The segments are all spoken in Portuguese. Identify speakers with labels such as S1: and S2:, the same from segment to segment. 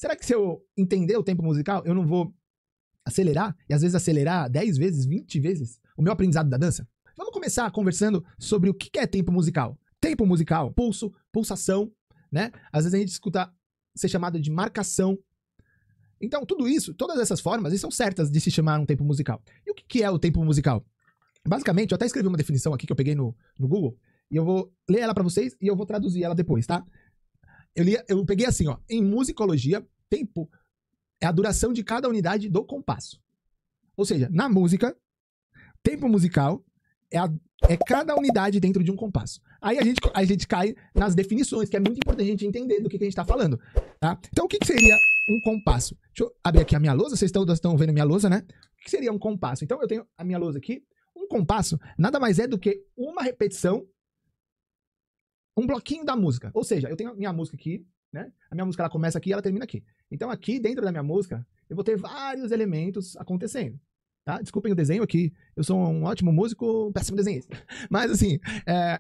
S1: Será que se eu entender o tempo musical, eu não vou acelerar? E às vezes acelerar 10 vezes, 20 vezes o meu aprendizado da dança? Vamos começar conversando sobre o que é tempo musical. Tempo musical, pulso, pulsação, né? Às vezes a gente escuta ser chamado de marcação. Então, tudo isso, todas essas formas, são certas de se chamar um tempo musical. E o que é o tempo musical? Basicamente, eu até escrevi uma definição aqui que eu peguei no Google, e eu vou ler ela pra vocês e eu vou traduzir ela depois, tá? Eu peguei assim, ó. Em musicologia, tempo é a duração de cada unidade do compasso. Ou seja, na música, tempo musical é cada unidade dentro de um compasso. Aí a gente cai nas definições, que é muito importante a gente entender do que a gente está falando, tá? Então, o que seria um compasso? Deixa eu abrir aqui a minha lousa, vocês estão vendo a minha lousa, né? O que seria um compasso? Então, eu tenho a minha lousa aqui. Um compasso nada mais é do que uma repetição, um bloquinho da música. Ou seja, eu tenho a minha música aqui, né? A minha música ela começa aqui e ela termina aqui. Então, aqui dentro da minha música, eu vou ter vários elementos acontecendo. Tá? Desculpem o desenho aqui, eu sou um ótimo músico, péssimo desenhista. Mas assim,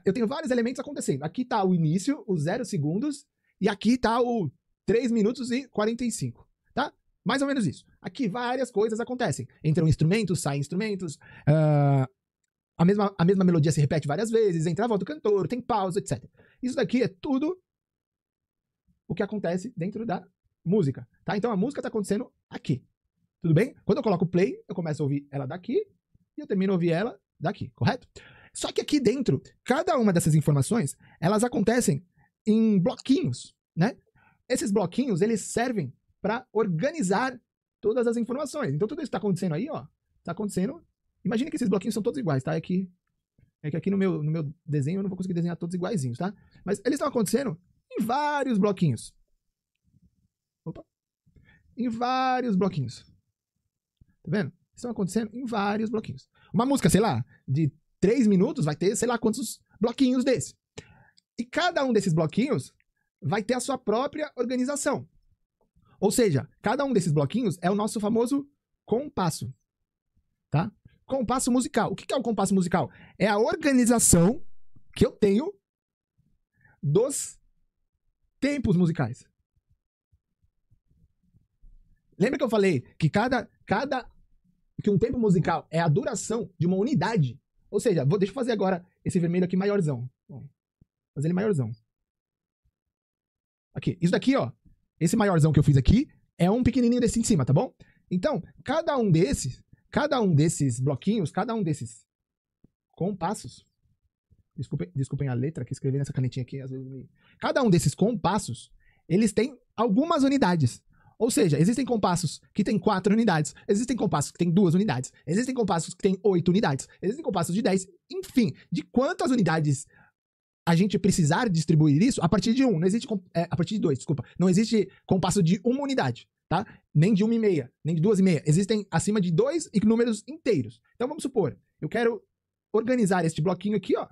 S1: eu tenho vários elementos acontecendo. Aqui tá o início, os 0 segundos, e aqui tá o 3 minutos e 45, tá? Mais ou menos isso. Aqui várias coisas acontecem. Entram instrumentos, saem instrumentos, a mesma melodia se repete várias vezes, entra a voz do cantor, tem pausa, etc. Isso daqui é tudo o que acontece dentro da música, tá? Então a música tá acontecendo aqui. Tudo bem? Quando eu coloco play, eu começo a ouvir ela daqui e eu termino a ouvir ela daqui, correto? Só que aqui dentro, cada uma dessas informações, elas acontecem em bloquinhos, né? Esses bloquinhos, eles servem para organizar todas as informações. Então tudo isso que está acontecendo aí, ó, está acontecendo. Imagina que esses bloquinhos são todos iguais, tá? É que aqui no meu desenho eu não vou conseguir desenhar todos iguaizinhos, tá? Mas eles estão acontecendo em vários bloquinhos. Opa! Em vários bloquinhos. Tá vendo? Estão acontecendo em vários bloquinhos. Uma música, sei lá, de 3 minutos vai ter, sei lá, quantos bloquinhos desse. E cada um desses bloquinhos vai ter a sua própria organização. Ou seja, cada um desses bloquinhos é o nosso famoso compasso. Tá? Compasso musical. O que é o compasso musical? É a organização que eu tenho dos tempos musicais. Lembra que eu falei que que um tempo musical é a duração de uma unidade? Ou seja, deixa eu fazer agora esse vermelho aqui maiorzão. Vou fazer ele maiorzão. Aqui, isso daqui, ó. Esse maiorzão que eu fiz aqui é um pequenininho desse em cima, tá bom? Então, cada um desses bloquinhos, cada um desses compassos, desculpem a letra que escrevi nessa canetinha aqui, às vezes cada um desses compassos, eles têm algumas unidades. Ou seja, existem compassos que têm 4 unidades, existem compassos que têm 2 unidades, existem compassos que têm 8 unidades, existem compassos de 10, enfim, de quantas unidades a gente precisar distribuir isso a partir de 1, não existe, a partir de 2, desculpa, não existe compasso de 1 unidade, tá? Nem de 1,5, nem de 2,5, existem acima de 2 e números inteiros. Então vamos supor, eu quero organizar este bloquinho aqui, ó,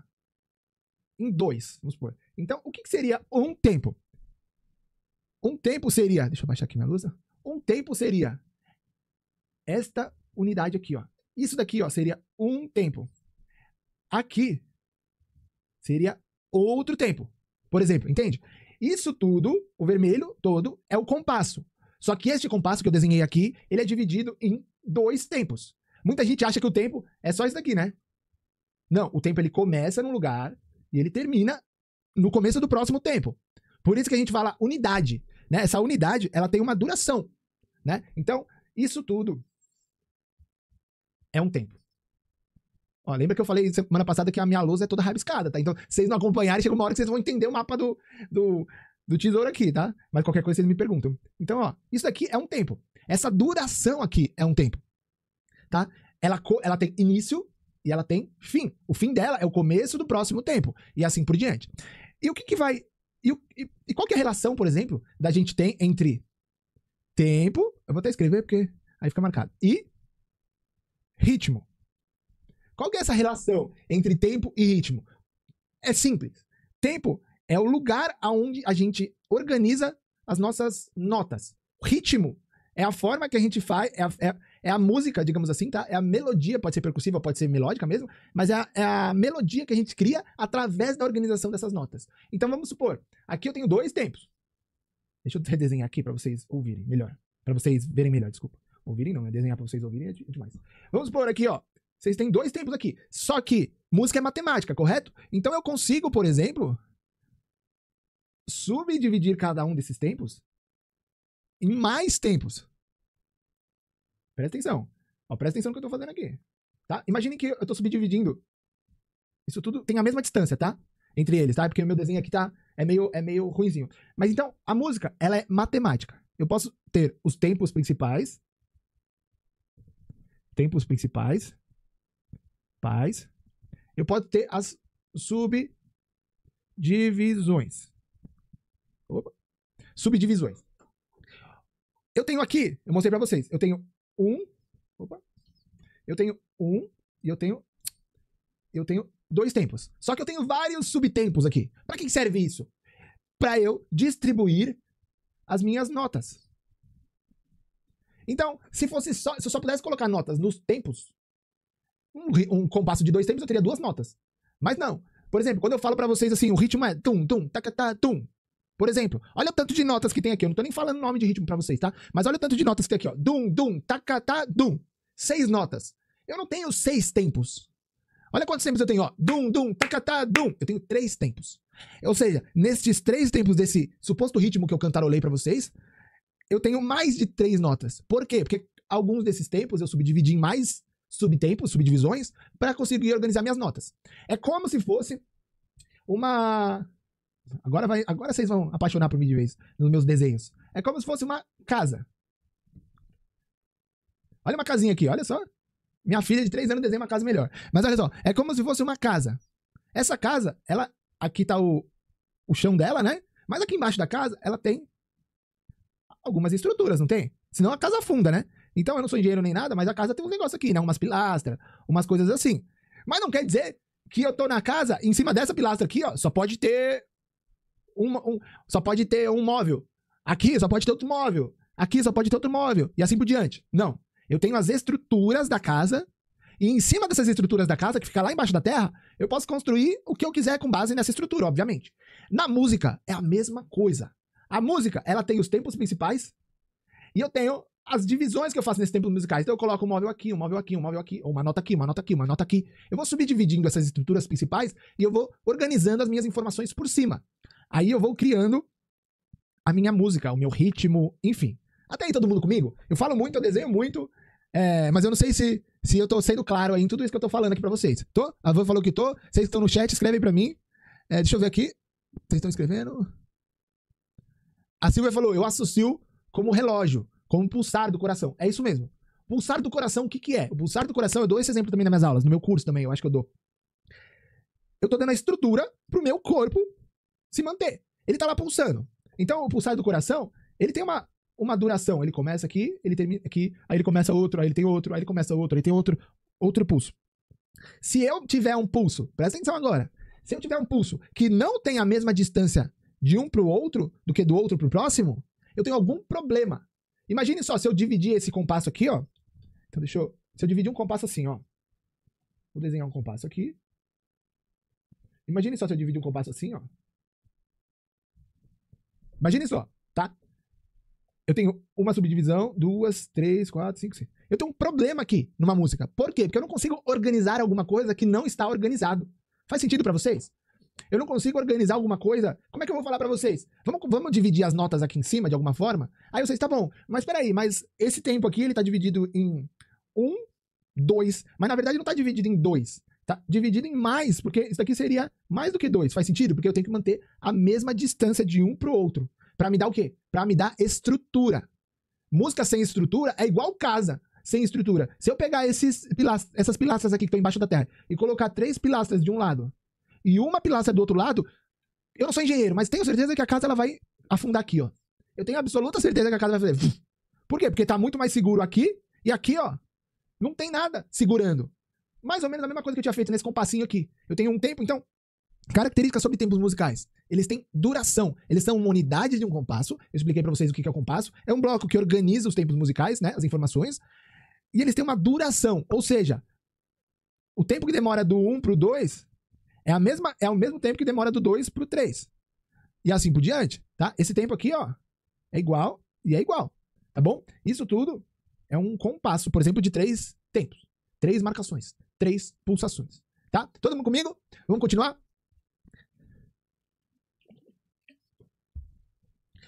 S1: em 2, vamos supor. Então, o que seria um tempo? Um tempo seria... Deixa eu baixar aqui minha luz. Um tempo seria esta unidade aqui, ó. Isso daqui, ó, seria um tempo. Aqui seria outro tempo. Por exemplo, entende? Isso tudo, o vermelho todo, é o compasso. Só que este compasso que eu desenhei aqui, ele é dividido em 2 tempos. Muita gente acha que o tempo é só isso daqui, né? Não, o tempo ele começa num lugar e ele termina no começo do próximo tempo. Por isso que a gente fala unidade, né? Essa unidade, ela tem uma duração, né? Então, isso tudo é um tempo. Ó, lembra que eu falei semana passada que a minha lousa é toda rabiscada, tá? Então, se vocês não acompanharem, chega uma hora que vocês vão entender o mapa do tesouro aqui, tá? Mas qualquer coisa vocês me perguntam. Então, ó, isso daqui é um tempo. Essa duração aqui é um tempo, tá? Ela tem início e ela tem fim. O fim dela é o começo do próximo tempo. E assim por diante. E o que vai... E qual que é a relação, por exemplo, da gente tem entre tempo... Eu vou até escrever porque aí fica marcado. E ritmo. Qual que é essa relação entre tempo e ritmo? É simples. Tempo é o lugar onde a gente organiza as nossas notas. Ritmo é a forma que a gente faz, é a música, digamos assim, tá? É a melodia, pode ser percussiva, pode ser melódica mesmo, mas é a melodia que a gente cria através da organização dessas notas. Então vamos supor, aqui eu tenho 2 tempos. Deixa eu redesenhar aqui pra vocês ouvirem melhor. Pra vocês verem melhor, desculpa. Ouvirem não, né? Desenhar pra vocês ouvirem é demais. Vamos por aqui, ó. Vocês têm 2 tempos aqui. Só que música é matemática, correto? Então eu consigo, por exemplo, subdividir cada um desses tempos em mais tempos. Presta atenção. Ó, presta atenção no que eu tô fazendo aqui. Tá? Imaginem que eu tô subdividindo. Isso tudo tem a mesma distância, tá? Entre eles, tá? Porque o meu desenho aqui tá é meio ruinzinho. Mas então, a música, ela é matemática. Eu posso ter os tempos principais. Tempos principais. Eu posso ter as subdivisões. Opa. Subdivisões. Eu tenho aqui, eu mostrei pra vocês. Eu tenho eu tenho e eu tenho 2 tempos. Só que eu tenho vários subtempos aqui. Pra que serve isso? Pra eu distribuir as minhas notas. Então, se eu só pudesse colocar notas nos tempos, um compasso de 2 tempos eu teria 2 notas. Mas não. Por exemplo, quando eu falo pra vocês assim, o ritmo é tum, tum, tacatá, tum. Por exemplo, olha o tanto de notas que tem aqui. Eu não tô nem falando nome de ritmo pra vocês, tá? Mas olha o tanto de notas que tem aqui, ó. Dum, dum, tacatá, dum. 6 notas. Eu não tenho 6 tempos. Olha quantos tempos eu tenho, ó. Dum, dum, tacatá, dum. Eu tenho 3 tempos. Ou seja, nesses 3 tempos desse suposto ritmo que eu cantarolei pra vocês, eu tenho mais de 3 notas. Por quê? Porque alguns desses tempos eu subdividi em mais subtempos, subdivisões, para conseguir organizar minhas notas. É como se fosse uma... Agora vocês vão apaixonar por mim de vez nos meus desenhos. É como se fosse uma casa. Olha uma casinha aqui, olha só. Minha filha de 3 anos desenha uma casa melhor. Mas olha só, é como se fosse uma casa. Essa casa, ela... Aqui tá o chão dela, né? Mas aqui embaixo da casa, ela tem algumas estruturas, não tem? Senão a casa afunda, né? Então eu não sou engenheiro nem nada, mas a casa tem um negócio aqui, né? Umas pilastras, umas coisas assim. Mas não quer dizer que eu tô na casa, em cima dessa pilastra aqui, ó, só pode ter um móvel. Aqui só pode ter outro móvel. Aqui só pode ter outro móvel. E assim por diante. Não. Eu tenho as estruturas da casa. E em cima dessas estruturas da casa, que fica lá embaixo da terra, eu posso construir o que eu quiser com base nessa estrutura, obviamente. Na música, é a mesma coisa. A música, ela tem os tempos principais. E eu tenho as divisões que eu faço nesses tempos musicais. Então eu coloco um móvel aqui, um móvel aqui, um móvel aqui, ou uma nota aqui, uma nota aqui, uma nota aqui. Eu vou subdividindo essas estruturas principais e eu vou organizando as minhas informações por cima. Aí eu vou criando a minha música, o meu ritmo, enfim. Até aí todo mundo comigo? Eu falo muito, eu desenho muito, mas eu não sei se eu tô sendo claro aí em tudo isso que eu tô falando aqui pra vocês. Tô? A Van falou que tô. Vocês estão no chat, escrevem pra mim. Deixa eu ver aqui. Vocês estão escrevendo? A Silvia falou, eu associo como relógio, como pulsar do coração. É isso mesmo. Pulsar do coração, o que é? O pulsar do coração, eu dou esse exemplo também nas minhas aulas, no meu curso também, eu acho que eu dou. Eu tô dando a estrutura pro meu corpo se manter. Ele tá lá pulsando. Então, o pulsar do coração, ele tem uma duração. Ele começa aqui, ele termina aqui, aí ele começa outro, aí ele tem outro, aí ele começa outro, aí tem outro pulso. Se eu tiver um pulso, presta atenção agora, se eu tiver um pulso que não tem a mesma distância de um pro outro do que do outro pro próximo, eu tenho algum problema. Imagine só, se eu dividir esse compasso aqui, ó. Então se eu dividir um compasso assim, ó. Vou desenhar um compasso aqui. Imagine só se eu dividir um compasso assim, ó. Imagine só, tá? Eu tenho uma subdivisão, 2, 3, 4, 5, 6. Eu tenho um problema aqui numa música. Por quê? Porque eu não consigo organizar alguma coisa que não está organizado. Faz sentido pra vocês? Eu não consigo organizar alguma coisa. Como é que eu vou falar pra vocês? Vamos dividir as notas aqui em cima de alguma forma? Aí vocês, tá bom, mas peraí, mas esse tempo aqui ele tá dividido em 1, 2, mas na verdade não tá dividido em 2. Tá dividido em mais, porque isso aqui seria mais do que 2. Faz sentido? Porque eu tenho que manter a mesma distância de um pro outro. Pra me dar o quê? Pra me dar estrutura. Música sem estrutura é igual casa sem estrutura. Se eu pegar essas pilastras aqui que estão embaixo da terra e colocar 3 pilastras de um lado e uma pilastra do outro lado, eu não sou engenheiro, mas tenho certeza que a casa ela vai afundar aqui, ó. Eu tenho absoluta certeza que a casa vai fazer. Por quê? Porque tá muito mais seguro aqui e aqui, ó, não tem nada segurando. Mais ou menos a mesma coisa que eu tinha feito nesse compassinho aqui. Eu tenho um tempo, então, características sobre tempos musicais. Eles têm duração. Eles são uma unidade de um compasso. Eu expliquei pra vocês o que é o compasso. É um bloco que organiza os tempos musicais, né? As informações. E eles têm uma duração. Ou seja, o tempo que demora do 1 pro 2 é o mesmo tempo que demora do 2 pro 3. E assim por diante, tá? Esse tempo aqui, ó, é igual e é igual, tá bom? Isso tudo é um compasso, por exemplo, de 3 tempos, 3 marcações, 3 pulsações, tá? Todo mundo comigo? Vamos continuar?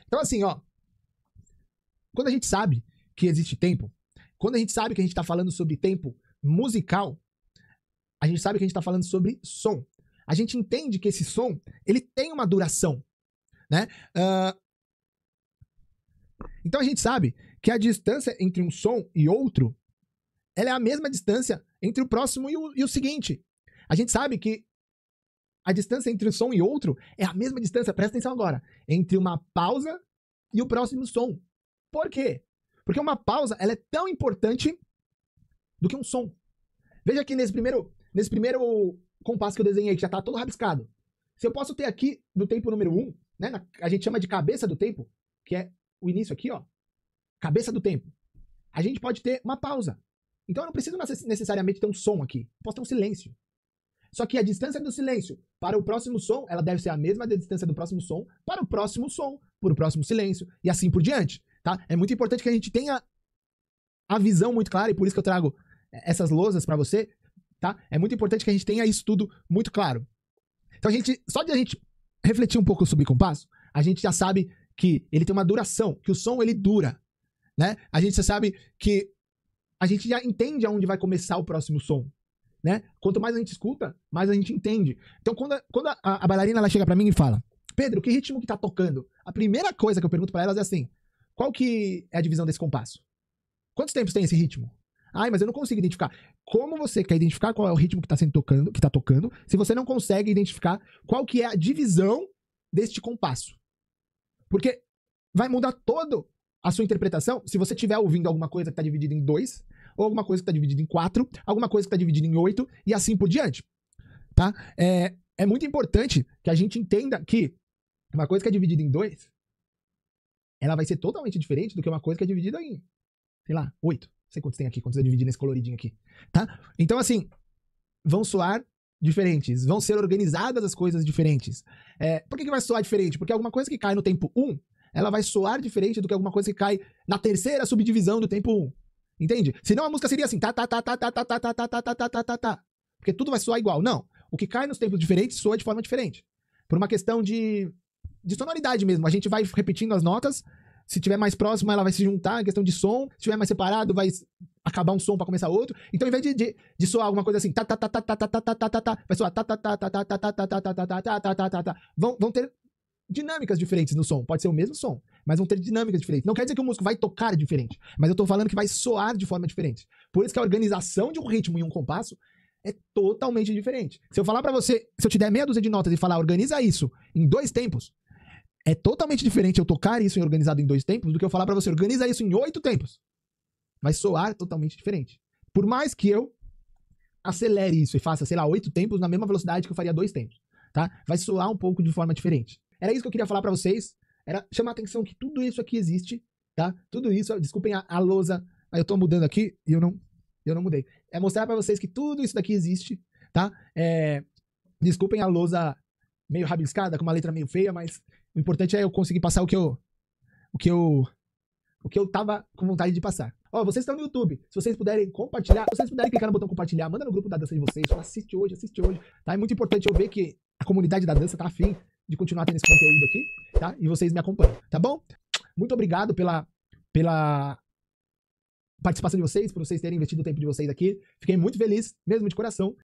S1: Então assim, ó, quando a gente sabe que existe tempo, quando a gente sabe que a gente está falando sobre tempo musical, a gente sabe que a gente está falando sobre som. A gente entende que esse som, ele tem uma duração, né? Então a gente sabe que a distância entre um som e outro, ela é a mesma distância entre o próximo e o seguinte. A gente sabe que a distância entre um som e outro é a mesma distância, presta atenção agora, entre uma pausa e o próximo som. Por quê? Porque uma pausa, ela é tão importante do que um som. Veja aqui nesse primeiro compasso que eu desenhei, que já está todo rabiscado. Se eu posso ter aqui no tempo número 1, né, a gente chama de cabeça do tempo, que é o início aqui, ó, cabeça do tempo. A gente pode ter uma pausa. Então eu não preciso necessariamente ter um som aqui. Posso ter um silêncio. Só que a distância do silêncio para o próximo som, ela deve ser a mesma da distância do próximo som para o próximo som, para o próximo silêncio, e assim por diante. Tá? É muito importante que a gente tenha a visão muito clara, e por isso que eu trago essas lousas para você. Tá? É muito importante que a gente tenha isso tudo muito claro. Então só de a gente refletir um pouco sobre compasso, a gente já sabe que ele tem uma duração, que o som ele dura. Né? A gente já sabe que a gente já entende aonde vai começar o próximo som. Né? Quanto mais a gente escuta, mais a gente entende. Então, quando a bailarina ela chega pra mim e fala: Pedro, que ritmo que tá tocando? A primeira coisa que eu pergunto pra elas é assim: qual que é a divisão desse compasso? Quantos tempos tem esse ritmo? Ai, mas eu não consigo identificar. Como você quer identificar qual é o ritmo que tá tocando, se você não consegue identificar qual que é a divisão deste compasso? Porque vai mudar todo a sua interpretação se você estiver ouvindo alguma coisa que está dividida em 2, ou alguma coisa que está dividida em 4, alguma coisa que está dividida em 8, e assim por diante. Tá? É muito importante que a gente entenda que uma coisa que é dividida em 2, ela vai ser totalmente diferente do que uma coisa que é dividida em, sei lá, 8. Não sei quantos tem aqui, quantos é dividido nesse coloridinho aqui. Tá? Então, assim, vão soar diferentes, vão ser organizadas as coisas diferentes. Por que vai soar diferente? Porque alguma coisa que cai no tempo 1, ela vai soar diferente do que alguma coisa que cai na terceira subdivisão do tempo 1. Entende? Senão a música seria assim, tá. Porque tudo vai soar igual. Não. O que cai nos tempos diferentes soa de forma diferente. Por uma questão de sonoridade mesmo. A gente vai repetindo as notas. Se tiver mais próximo, ela vai se juntar. É questão de som. Se tiver mais separado, vai acabar um som pra começar outro. Então, ao invés de soar alguma coisa assim, vai soar vão ter dinâmicas diferentes no som. Pode ser o mesmo som, mas vão ter dinâmicas diferentes. Não quer dizer que o músico vai tocar diferente, mas eu tô falando que vai soar de forma diferente. Por isso que a organização de um ritmo em um compasso é totalmente diferente. Se eu falar pra você, se eu te der meia dúzia de notas e falar, organiza isso em 2 tempos, é totalmente diferente eu tocar isso organizado em 2 tempos do que eu falar pra você, organiza isso em 8 tempos. Vai soar totalmente diferente. Por mais que eu acelere isso e faça, sei lá, 8 tempos na mesma velocidade que eu faria 2 tempos, tá? Vai soar um pouco de forma diferente. Era isso que eu queria falar pra vocês. Era chamar a atenção que tudo isso aqui existe, tá? Tudo isso, desculpem a lousa, eu tô mudando aqui e eu não mudei. É mostrar pra vocês que tudo isso daqui existe, tá? Desculpem a lousa meio rabiscada, com uma letra meio feia, mas o importante é eu conseguir passar o que eu tava com vontade de passar. Ó, vocês estão no YouTube, se vocês puderem compartilhar, se vocês puderem clicar no botão compartilhar, manda no grupo da dança de vocês, assiste hoje, tá? É muito importante eu ver que a comunidade da dança tá afim de continuar tendo esse conteúdo aqui, tá? E vocês me acompanham, tá bom? Muito obrigado pela participação de vocês, por vocês terem investido o tempo de vocês aqui. Fiquei muito feliz, mesmo de coração.